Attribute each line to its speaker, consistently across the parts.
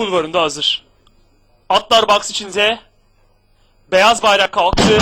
Speaker 1: kulvarında hazır. Atlar box içinde. Beyaz bayrak kalktı.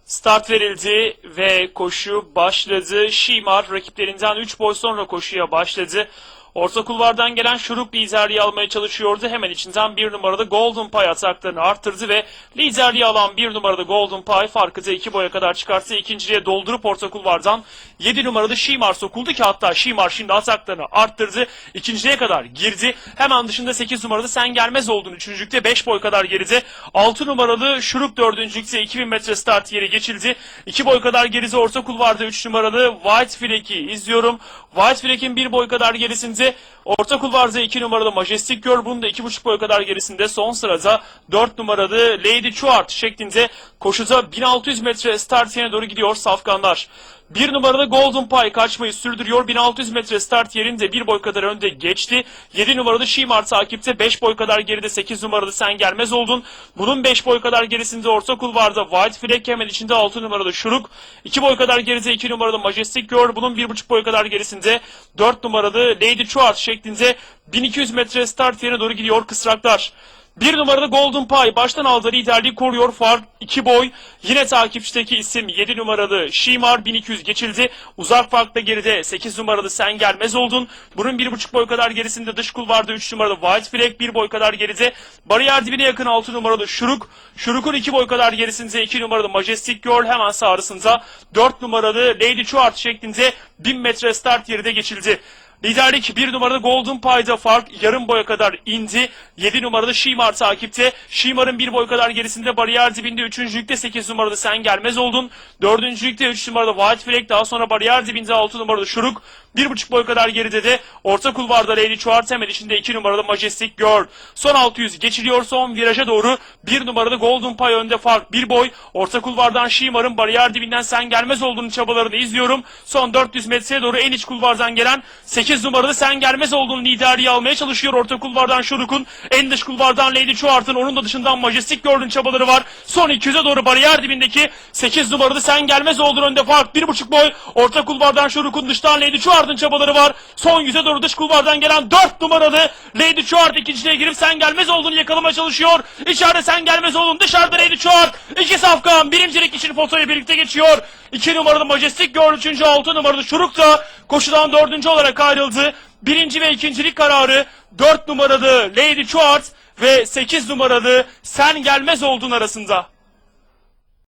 Speaker 1: Start verildi ve koşu başladı. Şimar rakiplerinden 3 boy sonra koşuya başladı. Orta kulvardan gelen Şuruk liderliği almaya çalışıyordu. Hemen içinden 1 numaralı Golden Pie ataklarını arttırdı ve liderliği alan 1 numaralı Golden Pie farkı da 2 boya kadar çıkarttı. İkinciliğe doldurup orta kulvardan 7 numaralı Şimar sokuldu ki hatta Şimar şimdi ataklarını arttırdı. İkinciliğe kadar girdi. Hemen dışında 8 numaralı Sen Gelmez olduğunu. Üçüncülükte 5 boy kadar geride. 6 numaralı Şuruk dördüncülükte 2000 metre start yeri geçildi. 2 boy kadar geride orta kulvarda 3 numaralı White Flag'i izliyorum. White Flag'in 1 boy kadar gerisinde orta kulvarda 2 numaralı Majestic Girl, bunun da 2,5 boy kadar gerisinde. Son sırada 4 numaralı Lady Chuart şeklinde koşuda 1600 metre start yerine doğru gidiyor safkanlar. 1 numaralı Golden Pie kaçmayı sürdürüyor. 1600 metre start yerinde 1 boy kadar önde geçti. 7 numaralı Şimar takipte. 5 boy kadar geride 8 numaralı Sen Gelmez oldun. Bunun 5 boy kadar gerisinde orta kulvarda White Flag, hemen içinde 6 numaralı Şuruk. 2 boy kadar geride 2 numaralı Majestic Girl. Bunun 1,5 boy kadar gerisinde 4 numaralı Lady Chuart şeklinde 1200 metre start yerine doğru gidiyor kısraklar. 1 numaralı Golden Pie baştan aldığı liderliği koruyor. Fark 2 boy. Yine takipçideki isim 7 numaralı Şimar, 1200 geçildi. Uzak farkla geride 8 numaralı Sen Gelmez oldun. Bunun 1,5 boy kadar gerisinde dış kulvarda 3 numaralı White Flag, 1 boy kadar geride. Bariyer dibine yakın 6 numaralı Şuruk. Şuruk'un 2 boy kadar gerisinde 2 numaralı Majestic Girl, hemen sağrısında 4 numaralı Lady Chuart şeklinde 1000 metre start yeri de geçildi. Liderlik 1 numaralı Golden Pie'da fark yarım boya kadar indi. 7 numaralı Şimar takipte. Şimar'ın 1 boy kadar gerisinde bariyer dibinde 3. 8 numaralı Sen Gelmez oldun. 4. 3 numaralı White Flag, daha sonra bariyer dibinde 6 numaralı Şuruk. 1,5 boy kadar geride de orta kulvarda Lady Chuart, hemen içinde 2 numaralı Majestic Girl. Son 600 geçiliyor, son viraja doğru 1 numaralı Golden Pie önde, fark 1 boy. Orta kulvardan Şimar'ın bariyer dibinden Sen Gelmez olduğunu çabalarını izliyorum. Son 400 metreye doğru en iç kulvardan gelen 8 numaralı Sen Gelmez olduğunu liderliği almaya çalışıyor. Orta kulvardan Şuruk'un, en dış kulvardan Lady Chuart'ın, onun da dışından Majestic Girl'ün çabaları var. Son 200'e doğru bariyer dibindeki 8 numaralı Sen Gelmez olduğunu önde, fark 1,5 boy. Orta kulvardan Şuruk'un, dıştan Lady Chuart'ın çabaları var. Son 100'e doğru dış kulvardan gelen 4 numaralı Lady Chuart ikinciliğe girip Sen Gelmez olduğunu yakalamaya çalışıyor. İçeride Sen Gelmez olduğunu, dışarıda Lady Chuart. 2 safkan birincilik için fotoğrafı birlikte geçiyor. 2 numaralı Majestic Girl, 3. 6 numaralı Şuruk da koşudan 4. olarak ayrıldı. 1. ve 2.lik kararı 4 numaralı Lady Chuart ve 8 numaralı Sen Gelmez olduğun arasında.